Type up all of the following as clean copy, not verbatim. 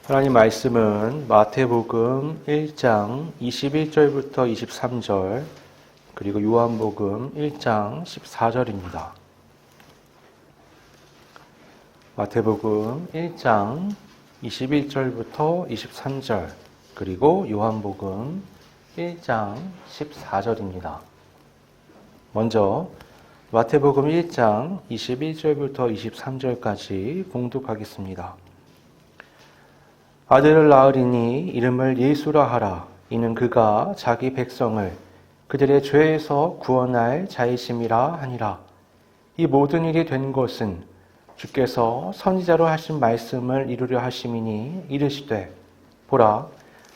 하나님 말씀은 마태복음 1장 21절부터 23절 그리고 요한복음 1장 14절입니다. 마태복음 1장 21절부터 23절 그리고 요한복음 1장 14절입니다. 먼저 마태복음 1장 21절부터 23절까지 봉독하겠습니다. 아들을 낳으리니 이름을 예수라 하라. 이는 그가 자기 백성을 그들의 죄에서 구원할 자이심이라 하니라. 이 모든 일이 된 것은 주께서 선지자로 하신 말씀을 이루려 하심이니 이르시되 보라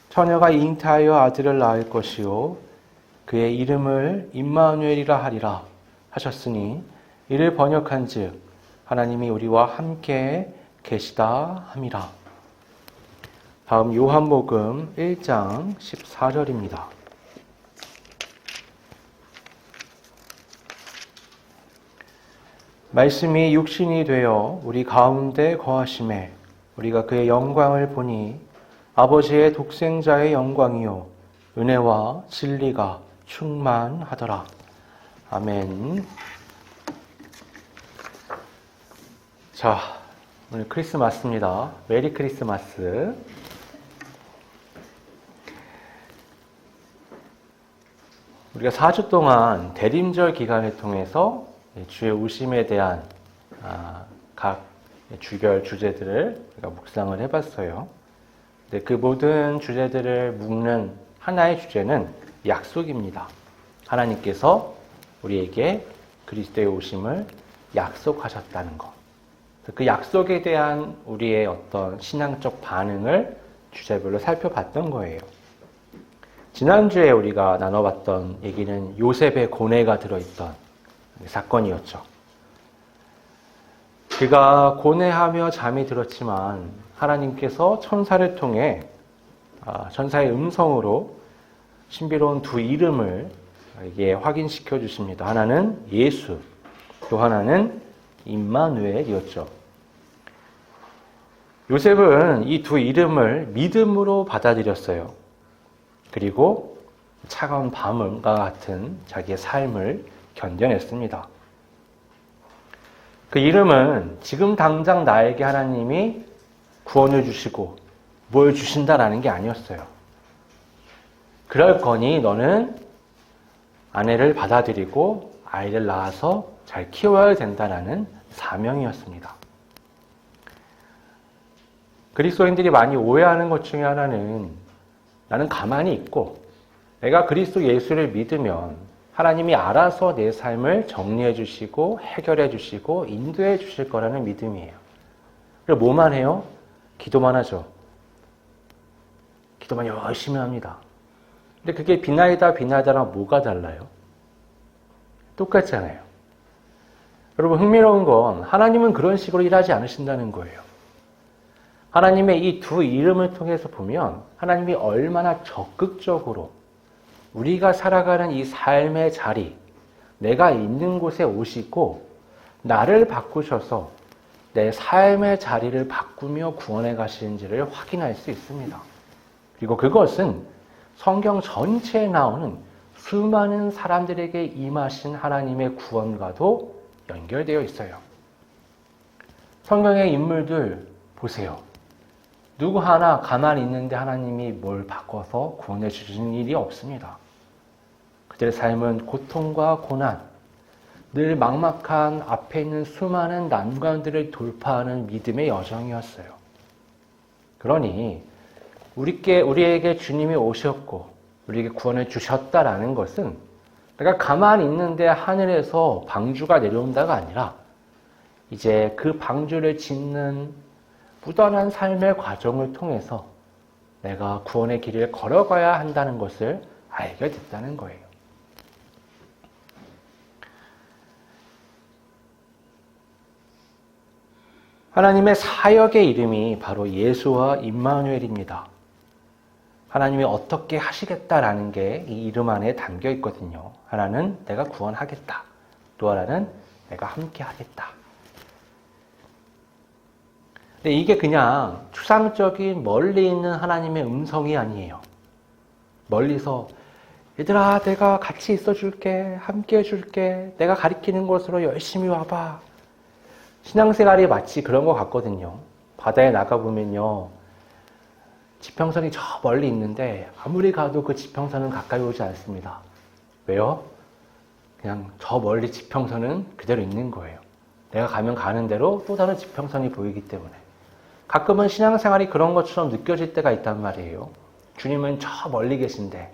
처녀가 잉태하여 아들을 낳을 것이요 그의 이름을 임마누엘이라 하리라 하셨으니 이를 번역한즉 하나님이 우리와 함께 계시다 함이라. 다음 요한복음 1장 14절입니다. 말씀이 육신이 되어 우리 가운데 거하심에 우리가 그의 영광을 보니 아버지의 독생자의 영광이요 은혜와 진리가 충만하더라. 아멘. 자, 오늘 크리스마스입니다. 메리 크리스마스. 우리가 4주 동안 대림절 기간을 통해서 주의 오심에 대한 각 주별 주제들을 우리가 묵상을 해봤어요. 근데 그 모든 주제들을 묶는 하나의 주제는 약속입니다. 하나님께서 우리에게 그리스도의 오심을 약속하셨다는 것. 그 약속에 대한 우리의 어떤 신앙적 반응을 주제별로 살펴봤던 거예요. 지난주에 우리가 나눠봤던 얘기는 요셉의 고뇌가 들어있던 사건이었죠. 그가 고뇌하며 잠이 들었지만 하나님께서 천사를 통해 천사의 음성으로 신비로운 두 이름을 이게 확인시켜 주십니다. 하나는 예수, 또 하나는 임마누엘이었죠. 요셉은 이 두 이름을 믿음으로 받아들였어요. 그리고 차가운 밤과 같은 자기의 삶을 견뎌냈습니다. 그 이름은 지금 당장 나에게 하나님이 구원을 주시고 뭘 주신다라는 게 아니었어요. 그럴 거니 너는 아내를 받아들이고 아이를 낳아서 잘 키워야 된다라는 사명이었습니다. 그리스도인들이 많이 오해하는 것 중에 하나는 나는 가만히 있고 내가 그리스도 예수를 믿으면 하나님이 알아서 내 삶을 정리해 주시고 해결해 주시고 인도해 주실 거라는 믿음이에요. 그리고 뭐만 해요? 기도만 하죠. 기도만 열심히 합니다. 근데 그게 비나이다랑 뭐가 달라요? 똑같잖아요. 여러분 흥미로운 건 하나님은 그런 식으로 일하지 않으신다는 거예요. 하나님의 이 두 이름을 통해서 보면 하나님이 얼마나 적극적으로 우리가 살아가는 이 삶의 자리, 내가 있는 곳에 오시고 나를 바꾸셔서 내 삶의 자리를 바꾸며 구원해 가시는지를 확인할 수 있습니다. 그리고 그것은 성경 전체에 나오는 수많은 사람들에게 임하신 하나님의 구원과도 연결되어 있어요. 성경의 인물들 보세요. 누구 하나 가만히 있는데 하나님이 뭘 바꿔서 구원해 주시는 일이 없습니다. 그들의 삶은 고통과 고난, 늘 막막한 앞에 있는 수많은 난관들을 돌파하는 믿음의 여정이었어요. 그러니 우리에게 주님이 오셨고 우리에게 구원을 주셨다라는 것은 내가 가만히 있는데 하늘에서 방주가 내려온다가 아니라 이제 그 방주를 짓는 무던한 삶의 과정을 통해서 내가 구원의 길을 걸어가야 한다는 것을 알게 됐다는 거예요. 하나님의 사역의 이름이 바로 예수와 임마누엘입니다. 하나님이 어떻게 하시겠다라는 게 이 이름 안에 담겨 있거든요. 하나는 내가 구원하겠다. 또 하나는 내가 함께 하겠다. 근데 이게 그냥 추상적인 멀리 있는 하나님의 음성이 아니에요. 멀리서 얘들아 내가 같이 있어줄게, 함께 해줄게, 내가 가리키는 곳으로 열심히 와봐. 신앙생활이 마치 그런 것 같거든요. 바다에 나가보면요, 지평선이 저 멀리 있는데 아무리 가도 그 지평선은 가까이 오지 않습니다. 왜요? 그냥 저 멀리 지평선은 그대로 있는 거예요. 내가 가면 가는 대로 또 다른 지평선이 보이기 때문에. 가끔은 신앙생활이 그런 것처럼 느껴질 때가 있단 말이에요. 주님은 저 멀리 계신데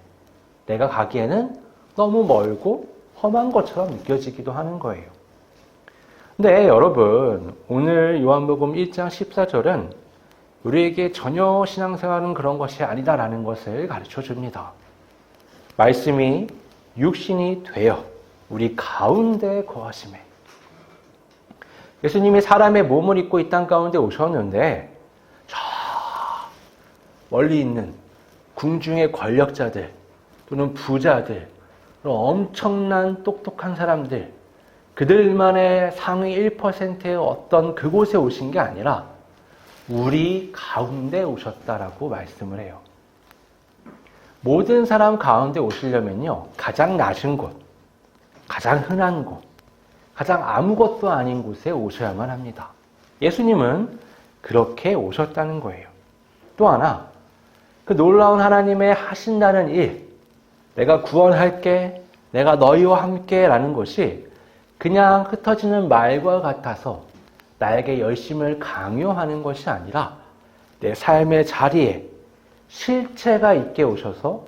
내가 가기에는 너무 멀고 험한 것처럼 느껴지기도 하는 거예요. 근데 여러분, 오늘 요한복음 1장 14절은 우리에게 전혀 신앙생활은 그런 것이 아니다라는 것을 가르쳐 줍니다. 말씀이 육신이 되어 우리 가운데 거하심에. 예수님이 사람의 몸을 입고 이 땅 가운데 오셨는데 저 멀리 있는 궁중의 권력자들 또는 부자들, 엄청난 똑똑한 사람들, 그들만의 상위 1%의 어떤 그곳에 오신 게 아니라 우리 가운데 오셨다라고 말씀을 해요. 모든 사람 가운데 오시려면요, 가장 낮은 곳, 가장 흔한 곳, 가장 아무것도 아닌 곳에 오셔야만 합니다. 예수님은 그렇게 오셨다는 거예요. 또 하나, 그 놀라운 하나님의 하신다는 일, 내가 구원할게, 내가 너희와 함께 라는 것이 그냥 흩어지는 말과 같아서 나에게 열심을 강요하는 것이 아니라 내 삶의 자리에 실체가 있게 오셔서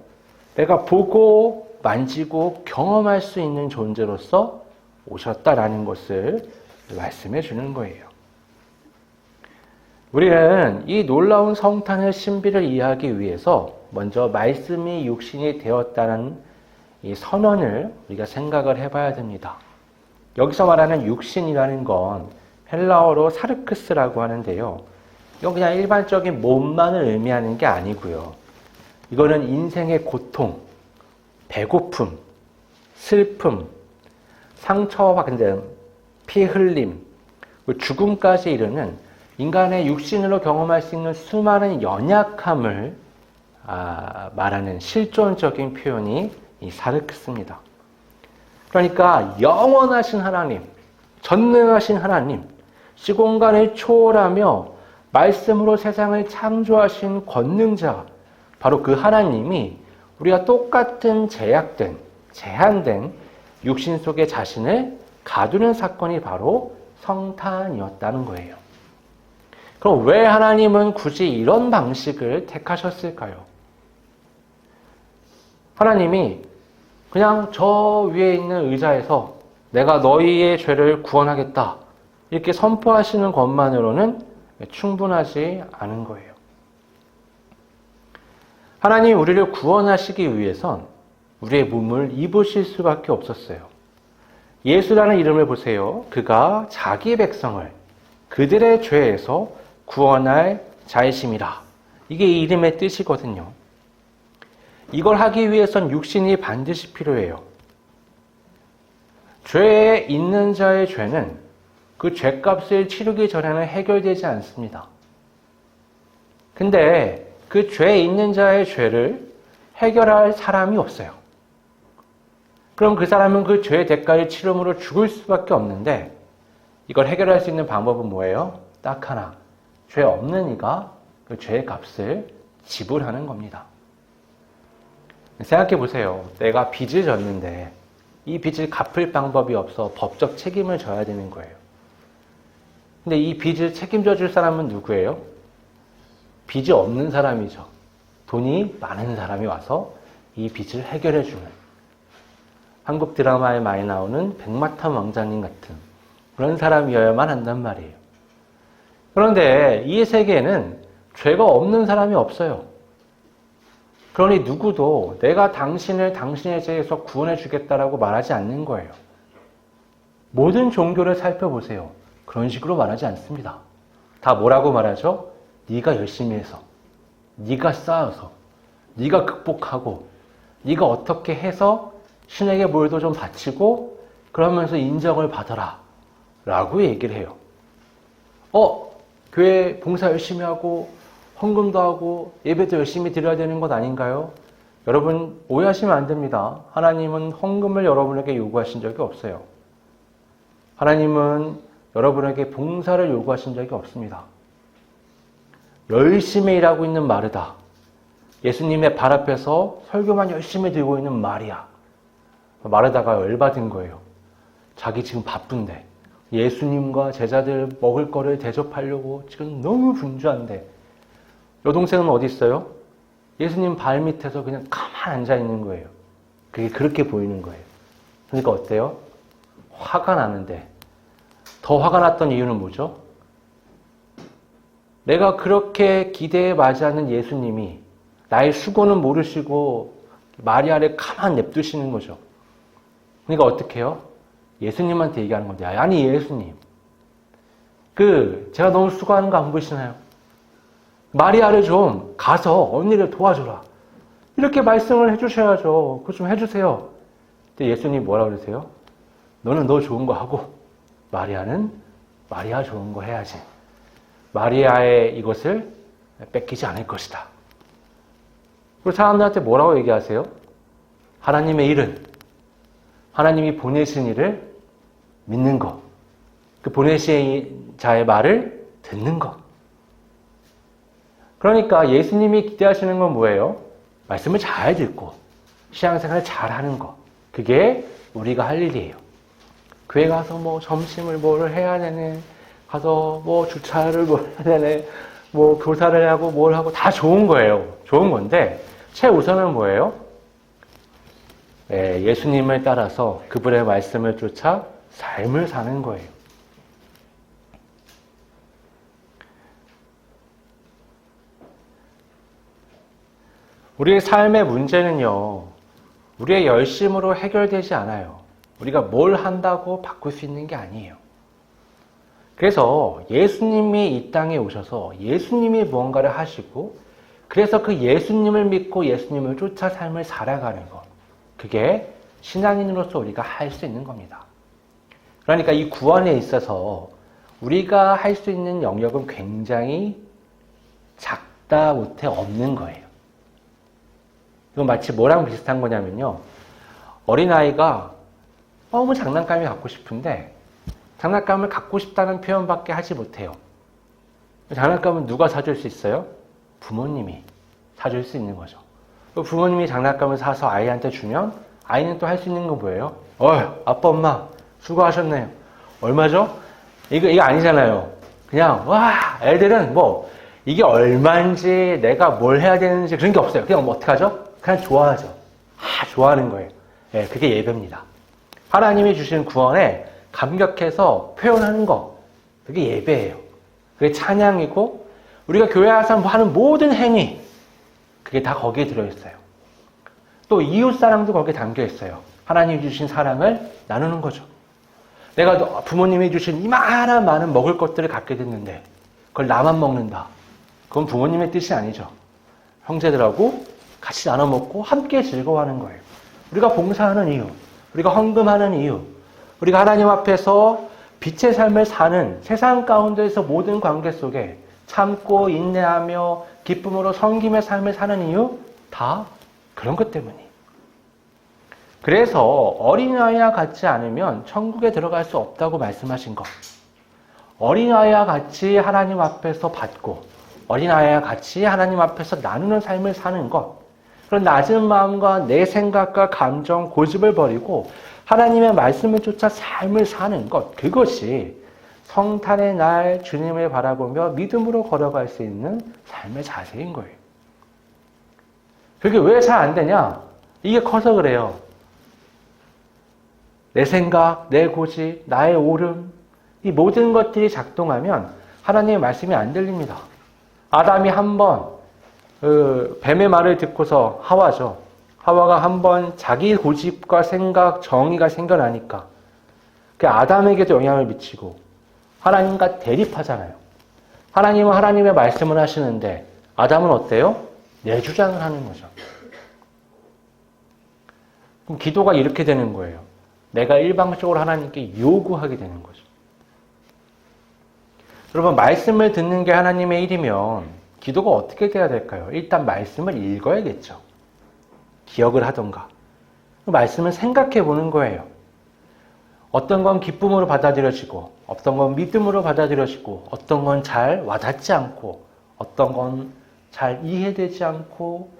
내가 보고 만지고 경험할 수 있는 존재로서 오셨다라는 것을 말씀해 주는 거예요. 우리는 이 놀라운 성탄의 신비를 이해하기 위해서 먼저 말씀이 육신이 되었다는 이 선언을 우리가 생각을 해봐야 됩니다. 여기서 말하는 육신이라는 건 헬라어로 사르크스라고 하는데요. 이건 그냥 일반적인 몸만을 의미하는 게 아니고요. 이거는 인생의 고통, 배고픔, 슬픔, 상처받은 피 흘림, 죽음까지 이르는 인간의 육신으로 경험할 수 있는 수많은 연약함을 말하는 실존적인 표현이 이 사르크스입니다. 그러니까 영원하신 하나님, 전능하신 하나님, 시공간을 초월하며 말씀으로 세상을 창조하신 권능자, 바로 그 하나님이 우리가 똑같은 제약된, 제한된 육신 속에 자신을 가두는 사건이 바로 성탄이었다는 거예요. 그럼 왜 하나님은 굳이 이런 방식을 택하셨을까요? 하나님이 그냥 저 위에 있는 의자에서 내가 너희의 죄를 구원하겠다 이렇게 선포하시는 것만으로는 충분하지 않은 거예요. 하나님 우리를 구원하시기 위해선 우리의 몸을 입으실 수밖에 없었어요. 예수라는 이름을 보세요. 그가 자기 백성을 그들의 죄에서 구원할 자이심이라. 이게 이 이름의 뜻이거든요. 이걸 하기 위해선 육신이 반드시 필요해요. 죄에 있는 자의 죄는 그 죄값을 치르기 전에는 해결되지 않습니다. 근데 그 죄에 있는 자의 죄를 해결할 사람이 없어요. 그럼 그 사람은 그 죄의 대가를 치름으로 죽을 수밖에 없는데 이걸 해결할 수 있는 방법은 뭐예요? 딱 하나. 죄 없는 이가 그 죄의 값을 지불하는 겁니다. 생각해 보세요. 내가 빚을 졌는데 이 빚을 갚을 방법이 없어 법적 책임을 져야 되는 거예요. 근데 이 빚을 책임져 줄 사람은 누구예요? 빚이 없는 사람이죠. 돈이 많은 사람이 와서 이 빚을 해결해 주는, 한국 드라마에 많이 나오는 백마탄 왕자님 같은 그런 사람이어야만 한단 말이에요. 그런데 이 세계에는 죄가 없는 사람이 없어요. 그러니 누구도 내가 당신을 당신의 죄에서 구원해 주겠다라고 말하지 않는 거예요. 모든 종교를 살펴보세요. 그런 식으로 말하지 않습니다. 다 뭐라고 말하죠? 네가 열심히 해서, 네가 쌓아서, 네가 극복하고, 네가 어떻게 해서 신에게 뭘도 좀 바치고 그러면서 인정을 받아라 라고 얘기를 해요. 교회 봉사 열심히 하고 헌금도 하고 예배도 열심히 드려야 되는 것 아닌가요? 여러분 오해하시면 안 됩니다. 하나님은 헌금을 여러분에게 요구하신 적이 없어요. 하나님은 여러분에게 봉사를 요구하신 적이 없습니다. 열심히 일하고 있는 마르다. 예수님의 발 앞에서 설교만 열심히 들고 있는 마리아. 마르다가 열받은 거예요. 자기 지금 바쁜데 예수님과 제자들 먹을 거를 대접하려고 지금 너무 분주한데 여동생은 어디 있어요? 예수님 발 밑에서 그냥 가만 앉아 있는 거예요. 그게 그렇게 보이는 거예요. 그러니까 어때요? 화가 나는데 더 화가 났던 이유는 뭐죠? 내가 그렇게 기대에 맞이하는 예수님이 나의 수고는 모르시고 마리아를 가만 냅두시는 거죠. 그러니까 어떻게 해요? 예수님한테 얘기하는 건데, 아니 예수님, 제가 너무 수고하는 거 안 보이시나요? 마리아를 좀 가서 언니를 도와줘라. 이렇게 말씀을 해주셔야죠. 그거 좀 해주세요. 근데 예수님 뭐라 그러세요? 너는 너 좋은 거 하고 마리아는 마리아 좋은 거 해야지. 마리아의 이것을 뺏기지 않을 것이다. 그리고 사람들한테 뭐라고 얘기하세요? 하나님의 일은 하나님이 보내신 일을 믿는 것. 그 보내신 자의 말을 듣는 것. 그러니까 예수님이 기대하시는 건 뭐예요? 말씀을 잘 듣고 신앙생활을 잘 하는 것. 그게 우리가 할 일이에요. 교회 가서 뭐 점심을 뭘 해야 되네. 가서 뭐 주차를 뭘 해야 되네. 뭐 교사를 하고 뭘 하고 다 좋은 거예요. 좋은 건데 최우선은 뭐예요? 예수님을 따라서 그분의 말씀을 쫓아 삶을 사는 거예요. 우리의 삶의 문제는요, 우리의 열심으로 해결되지 않아요. 우리가 뭘 한다고 바꿀 수 있는 게 아니에요. 그래서 예수님이 이 땅에 오셔서 예수님이 무언가를 하시고, 그래서 그 예수님을 믿고 예수님을 쫓아 삶을 살아가는 것. 그게 신앙인으로서 우리가 할 수 있는 겁니다. 그러니까 이 구원에 있어서 우리가 할 수 있는 영역은 굉장히 작다 못해 없는 거예요. 이건 마치 뭐랑 비슷한 거냐면요. 어린아이가 너무 장난감이 갖고 싶은데 장난감을 갖고 싶다는 표현밖에 하지 못해요. 장난감은 누가 사줄 수 있어요? 부모님이 사줄 수 있는 거죠. 부모님이 장난감을 사서 아이한테 주면 아이는 또 할 수 있는 건 뭐예요? 아빠 엄마 수고하셨네요. 얼마죠? 이거 아니잖아요. 그냥 애들은 뭐 이게 얼마인지 내가 뭘 해야 되는지 그런 게 없어요. 그냥 뭐 어떡하죠? 그냥 좋아하죠. 좋아하는 거예요. 그게 예배입니다. 하나님이 주신 구원에 감격해서 표현하는 거, 그게 예배예요. 그게 찬양이고 우리가 교회 와서 하는 모든 행위, 그게 다 거기에 들어있어요. 또 이웃사랑도 거기에 담겨있어요. 하나님이 주신 사랑을 나누는 거죠. 내가 부모님이 주신 이만한 많은 먹을 것들을 갖게 됐는데 그걸 나만 먹는다. 그건 부모님의 뜻이 아니죠. 형제들하고 같이 나눠 먹고 함께 즐거워하는 거예요. 우리가 봉사하는 이유, 우리가 헌금하는 이유, 우리가 하나님 앞에서 빛의 삶을 사는 세상 가운데에서 모든 관계 속에 참고 인내하며 기쁨으로 섬김의 삶을 사는 이유, 다 그런 것 때문이에요. 그래서 어린아이와 같지 않으면 천국에 들어갈 수 없다고 말씀하신 것. 어린아이와 같이 하나님 앞에서 받고 어린아이와 같이 하나님 앞에서 나누는 삶을 사는 것. 그런 낮은 마음과 내 생각과 감정, 고집을 버리고 하나님의 말씀을 쫓아 삶을 사는 것. 그것이 성탄의 날 주님을 바라보며 믿음으로 걸어갈 수 있는 삶의 자세인 거예요. 그게 왜 잘 안 되냐? 이게 커서 그래요. 내 생각, 내 고집, 나의 옳음, 이 모든 것들이 작동하면 하나님의 말씀이 안 들립니다. 아담이 한번 뱀의 말을 듣고서 하와죠. 하와가 한번 자기 고집과 생각, 정의가 생겨나니까 그 아담에게도 영향을 미치고 하나님과 대립하잖아요. 하나님은 하나님의 말씀을 하시는데 아담은 어때요? 내 주장을 하는 거죠. 그럼 기도가 이렇게 되는 거예요. 내가 일방적으로 하나님께 요구하게 되는 거죠. 여러분, 말씀을 듣는 게 하나님의 일이면 기도가 어떻게 돼야 될까요? 일단 말씀을 읽어야겠죠. 기억을 하던가. 말씀을 생각해 보는 거예요. 어떤 건 기쁨으로 받아들여지고, 어떤 건 믿음으로 받아들여지고, 어떤 건 잘 와닿지 않고, 어떤 건 잘 이해되지 않고,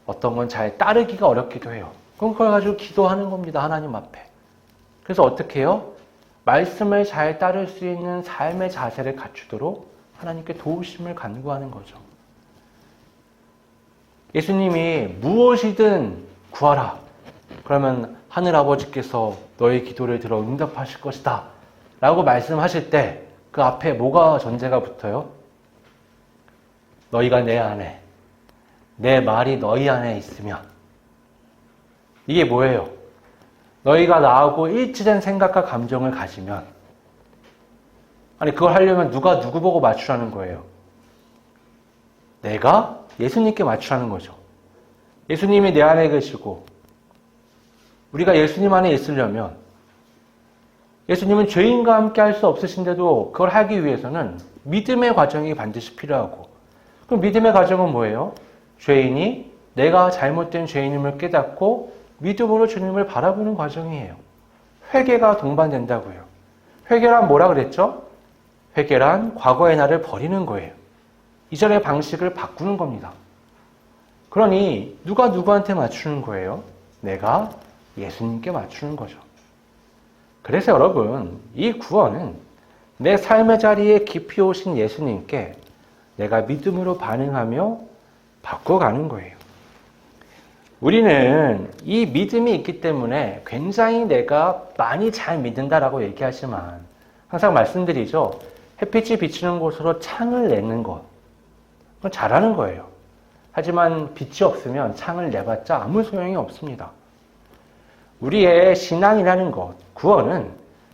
어떤 건 잘 따르기가 어렵기도 해요. 그럼 그걸 가지고 기도하는 겁니다. 하나님 앞에. 그래서 어떻게 해요? 말씀을 잘 따를 수 있는 삶의 자세를 갖추도록 하나님께 도우심을 간구하는 거죠. 예수님이 무엇이든 구하라. 그러면 하늘아버지께서 너의 기도를 들어 응답하실 것이다 라고 말씀하실 때 그 앞에 뭐가 전제가 붙어요? 너희가 내 안에, 내 말이 너희 안에 있으면. 이게 뭐예요? 너희가 나하고 일치된 생각과 감정을 가지면. 아니, 그걸 하려면 누가 누구 보고 맞추라는 거예요? 내가 예수님께 맞추라는 거죠. 예수님이 내 안에 계시고 우리가 예수님 안에 있으려면, 예수님은 죄인과 함께 할 수 없으신데도 그걸 하기 위해서는 믿음의 과정이 반드시 필요하고, 그럼 믿음의 과정은 뭐예요? 죄인이 내가 잘못된 죄인임을 깨닫고 믿음으로 주님을 바라보는 과정이에요. 회개가 동반된다고요. 회개란 뭐라 그랬죠? 회개란 과거의 나를 버리는 거예요. 이전의 방식을 바꾸는 겁니다. 그러니 누가 누구한테 맞추는 거예요? 내가 예수님께 맞추는 거죠. 그래서 여러분, 이 구원은 내 삶의 자리에 깊이 오신 예수님께 내가 믿음으로 반응하며 바꿔가는 거예요. 우리는 이 믿음이 있기 때문에 굉장히 내가 많이 잘 믿는다라고 얘기하지만 항상 말씀드리죠. 햇빛이 비치는 곳으로 창을 내는 것. 그건 잘하는 거예요. 하지만 빛이 없으면 창을 내봤자 아무 소용이 없습니다. 우리의 신앙이라는 것, 구원은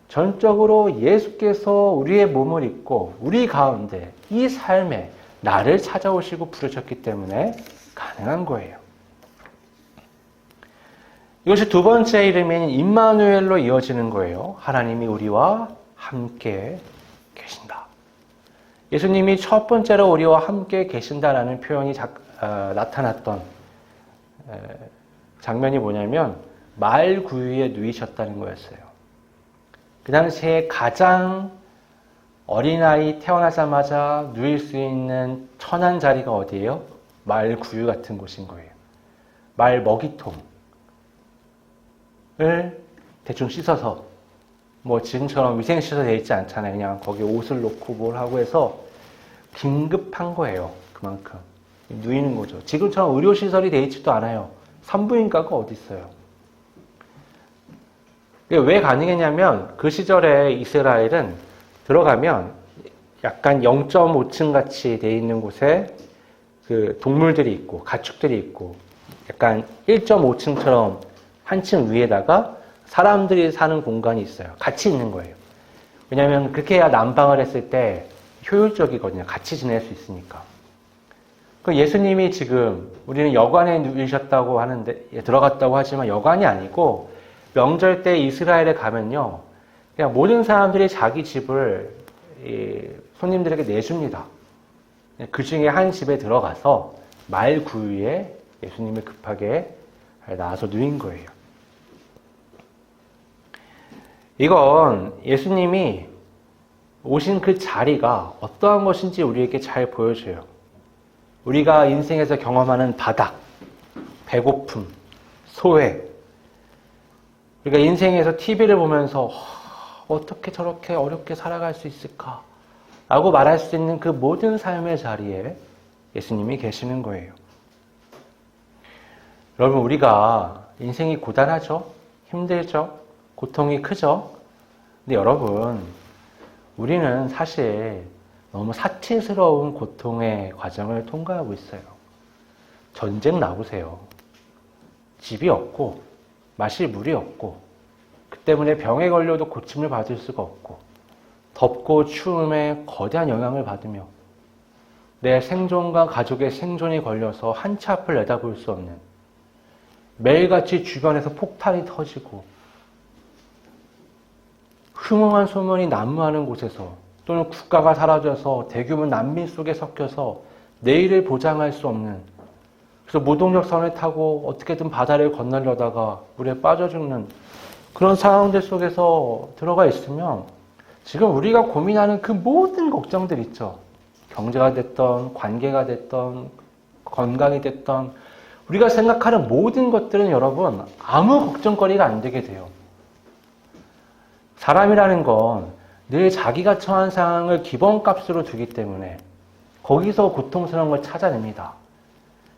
전적으로 예수께서 우리의 몸을 입고 우리 가운데 이 삶에 나를 찾아오시고 부르셨기 때문에 가능한 거예요. 이것이 두 번째 이름인 임마누엘로 이어지는 거예요. 하나님이 우리와 함께 계신다. 예수님이 첫 번째로 우리와 함께 계신다라는 표현이 나타났던 장면이 뭐냐면 말 구유에 누이셨다는 거였어요. 그 당시에 가장 어린아이 태어나자마자 누일 수 있는 천한 자리가 어디예요? 말 구유 같은 곳인 거예요. 말 먹이통을 대충 씻어서, 뭐 지금처럼 위생시설 되어 있지 않잖아요. 그냥 거기에 옷을 놓고 뭘 하고 해서 긴급한 거예요. 그만큼 누이는 거죠. 지금처럼 의료시설이 되어 있지도 않아요. 산부인과가 어디 있어요. 왜 가능했냐면 그 시절에 이스라엘은 들어가면 약간 0.5층 같이 되어 있는 곳에 그 동물들이 있고 가축들이 있고 약간 1.5층처럼 한 층 위에다가 사람들이 사는 공간이 있어요. 같이 있는 거예요. 왜냐하면 그렇게 해야 난방을 했을 때 효율적이거든요. 같이 지낼 수 있으니까. 예수님이 지금 우리는 여관에 누이셨다고 하는데 들어갔다고 하지만 여관이 아니고 명절 때 이스라엘에 가면요, 그냥 모든 사람들이 자기 집을 손님들에게 내줍니다. 그 중에 한 집에 들어가서 말 구유에 예수님을 급하게 나와서 누인 거예요. 이건 예수님이 오신 그 자리가 어떠한 것인지 우리에게 잘 보여줘요. 우리가 인생에서 경험하는 바닥, 배고픔, 소외, 우리가 인생에서 TV를 보면서 어떻게 저렇게 어렵게 살아갈 수 있을까? 라고 말할 수 있는 그 모든 삶의 자리에 예수님이 계시는 거예요. 여러분, 우리가 인생이 고단하죠? 힘들죠? 고통이 크죠? 근데 여러분, 우리는 사실 너무 사치스러운 고통의 과정을 통과하고 있어요. 전쟁 나보세요. 집이 없고 마실 물이 없고 그 때문에 병에 걸려도 고침을 받을 수가 없고 덥고 추움에 거대한 영향을 받으며 내 생존과 가족의 생존이 걸려서 한 치 앞을 내다볼 수 없는, 매일같이 주변에서 폭탄이 터지고 흉흉한 소문이 난무하는 곳에서 또는 국가가 사라져서 대규모 난민 속에 섞여서 내일을 보장할 수 없는, 그래서 무동력 선을 타고 어떻게든 바다를 건너려다가 물에 빠져 죽는 그런 상황들 속에서 들어가 있으면 지금 우리가 고민하는 그 모든 걱정들 있죠. 경제가 됐던, 관계가 됐던, 건강이 됐던, 우리가 생각하는 모든 것들은 여러분 아무 걱정거리가 안 되게 돼요. 사람이라는 건 늘 자기가 처한 상황을 기본값으로 두기 때문에 거기서 고통스러운 걸 찾아냅니다.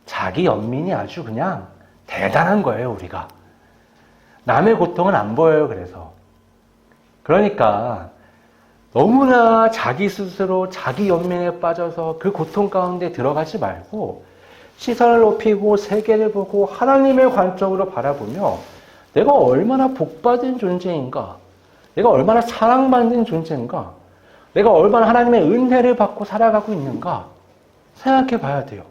자기 연민이 아주 그냥 대단한 거예요, 우리가. 남의 고통은 안 보여요, 그래서. 그러니까 너무나 자기 스스로 자기 연민에 빠져서 그 고통 가운데 들어가지 말고 시선을 높이고 세계를 보고 하나님의 관점으로 바라보며 내가 얼마나 복받은 존재인가, 내가 얼마나 사랑받는 존재인가, 내가 얼마나 하나님의 은혜를 받고 살아가고 있는가 생각해 봐야 돼요.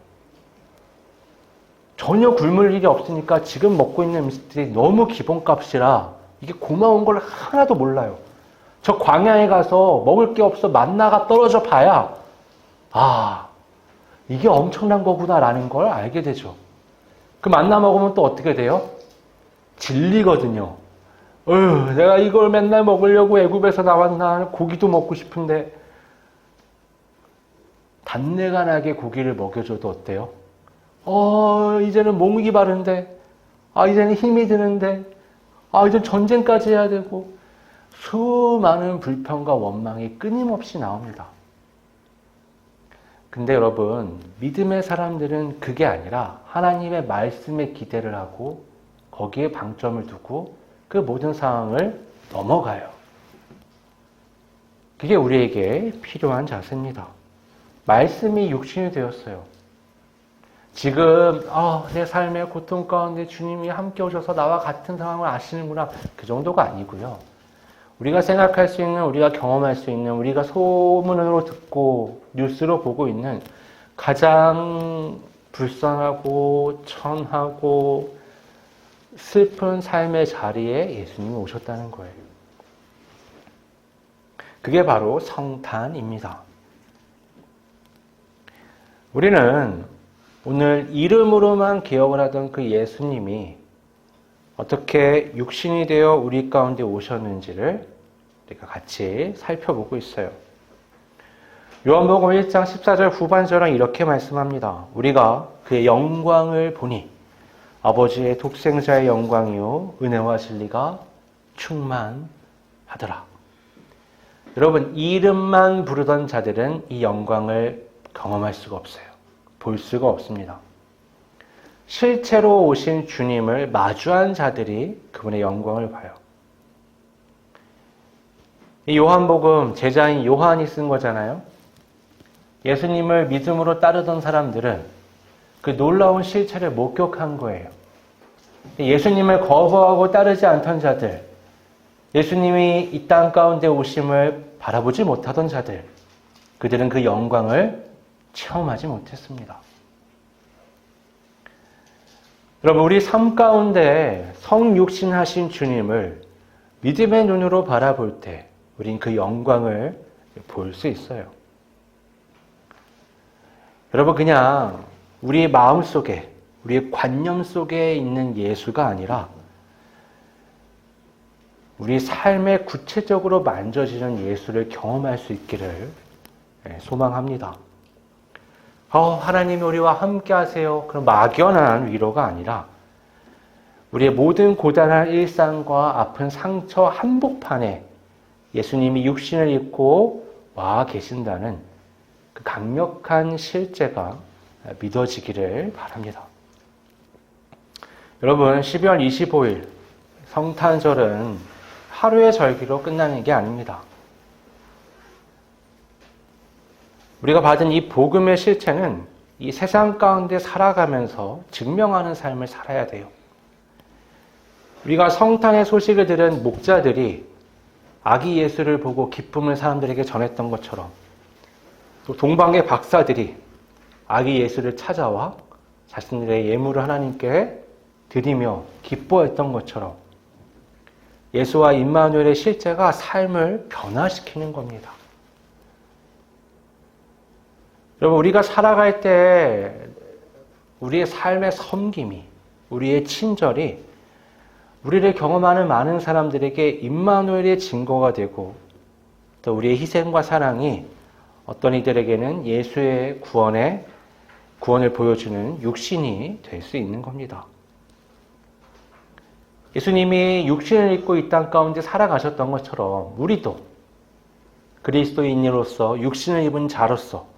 전혀 굶을 일이 없으니까 지금 먹고 있는 음식들이 너무 기본값이라 이게 고마운 걸 하나도 몰라요. 저 광야에 가서 먹을 게 없어 만나가 떨어져 봐야 이게 엄청난 거구나라는 걸 알게 되죠. 그 만나 먹으면 또 어떻게 돼요? 질리거든요. 내가 이걸 맨날 먹으려고 애굽에서 나왔나, 고기도 먹고 싶은데. 단내가 나게 고기를 먹여줘도 어때요? 이제는 목이 바른데, 이제는 힘이 드는데, 이제 전쟁까지 해야 되고, 수많은 불평과 원망이 끊임없이 나옵니다. 근데 여러분, 믿음의 사람들은 그게 아니라 하나님의 말씀에 기대를 하고 거기에 방점을 두고 그 모든 상황을 넘어가요. 그게 우리에게 필요한 자세입니다. 말씀이 육신이 되었어요. 지금 내 삶의 고통 가운데 주님이 함께 오셔서 나와 같은 상황을 아시는구나, 그 정도가 아니고요. 우리가 생각할 수 있는, 우리가 경험할 수 있는, 우리가 소문으로 듣고 뉴스로 보고 있는 가장 불쌍하고 천하고 슬픈 삶의 자리에 예수님이 오셨다는 거예요. 그게 바로 성탄입니다. 우리는 오늘 이름으로만 기억을 하던 그 예수님이 어떻게 육신이 되어 우리 가운데 오셨는지를 우리가 같이 살펴보고 있어요. 요한복음 1장 14절 후반절은 이렇게 말씀합니다. 우리가 그의 영광을 보니 아버지의 독생자의 영광이요 은혜와 진리가 충만하더라. 여러분, 이름만 부르던 자들은 이 영광을 경험할 수가 없어요. 볼 수가 없습니다. 실제로 오신 주님을 마주한 자들이 그분의 영광을 봐요. 이 요한복음 제자인 요한이 쓴 거잖아요. 예수님을 믿음으로 따르던 사람들은 그 놀라운 실체를 목격한 거예요. 예수님을 거부하고 따르지 않던 자들, 예수님이 이 땅 가운데 오심을 바라보지 못하던 자들, 그들은 그 영광을 체험하지 못했습니다. 여러분, 우리 삶 가운데 성육신하신 주님을 믿음의 눈으로 바라볼 때 우린 그 영광을 볼 수 있어요. 여러분, 그냥 우리의 마음 속에, 우리의 관념 속에 있는 예수가 아니라 우리 삶에 구체적으로 만져지는 예수를 경험할 수 있기를 소망합니다. 하나님이 우리와 함께 하세요. 그런 막연한 위로가 아니라 우리의 모든 고단한 일상과 아픈 상처 한복판에 예수님이 육신을 입고 와 계신다는 그 강력한 실제가 믿어지기를 바랍니다. 여러분, 12월 25일 성탄절은 하루의 절기로 끝나는 게 아닙니다. 우리가 받은 이 복음의 실체는 이 세상 가운데 살아가면서 증명하는 삶을 살아야 돼요. 우리가 성탄의 소식을 들은 목자들이 아기 예수를 보고 기쁨을 사람들에게 전했던 것처럼, 또 동방의 박사들이 아기 예수를 찾아와 자신들의 예물을 하나님께 드리며 기뻐했던 것처럼 예수와 임마누엘의 실제가 삶을 변화시키는 겁니다. 여러분, 우리가 살아갈 때 우리의 삶의 섬김이, 우리의 친절이 우리를 경험하는 많은 사람들에게 임마누엘의 증거가 되고, 또 우리의 희생과 사랑이 어떤 이들에게는 예수의 구원을 보여주는 육신이 될 수 있는 겁니다. 예수님이 육신을 입고 이 땅 가운데 살아가셨던 것처럼 우리도 그리스도인으로서 육신을 입은 자로서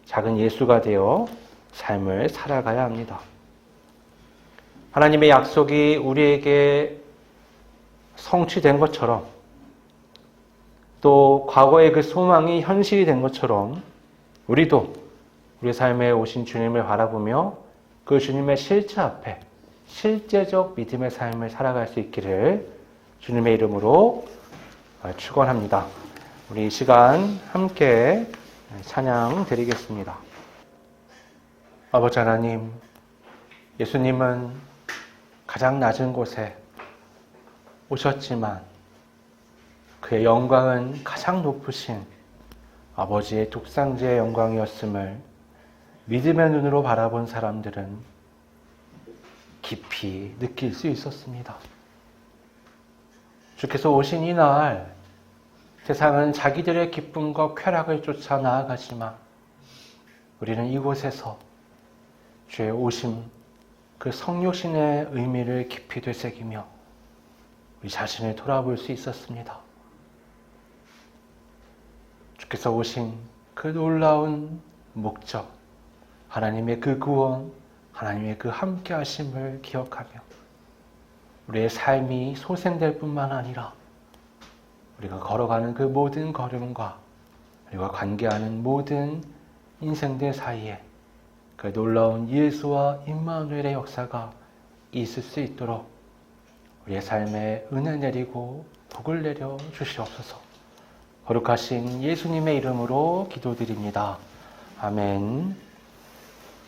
작은 예수가 되어 삶을 살아가야 합니다. 하나님의 약속이 우리에게 성취된 것처럼, 또 과거의 그 소망이 현실이 된 것처럼 우리도 우리 삶에 오신 주님을 바라보며 그 주님의 실체 앞에 실제적 믿음의 삶을 살아갈 수 있기를 주님의 이름으로 축원합니다. 우리 이 시간 함께 찬양 드리겠습니다. 아버지 하나님, 예수님은 가장 낮은 곳에 오셨지만 그의 영광은 가장 높으신 아버지의 독생자의 영광이었음을 믿음의 눈으로 바라본 사람들은 깊이 느낄 수 있었습니다. 주께서 오신 이날 세상은 자기들의 기쁨과 쾌락을 쫓아 나아가지만 우리는 이곳에서 주의 오심, 그 성육신의 의미를 깊이 되새기며 우리 자신을 돌아볼 수 있었습니다. 주께서 오신 그 놀라운 목적, 하나님의 그 구원, 하나님의 그 함께 하심을 기억하며 우리의 삶이 소생될 뿐만 아니라 우리가 걸어가는 그 모든 걸음과 우리가 관계하는 모든 인생들 사이에 그 놀라운 예수와 임마누엘의 역사가 있을 수 있도록 우리의 삶에 은혜 내리고 복을 내려 주시옵소서. 거룩하신 예수님의 이름으로 기도드립니다. 아멘.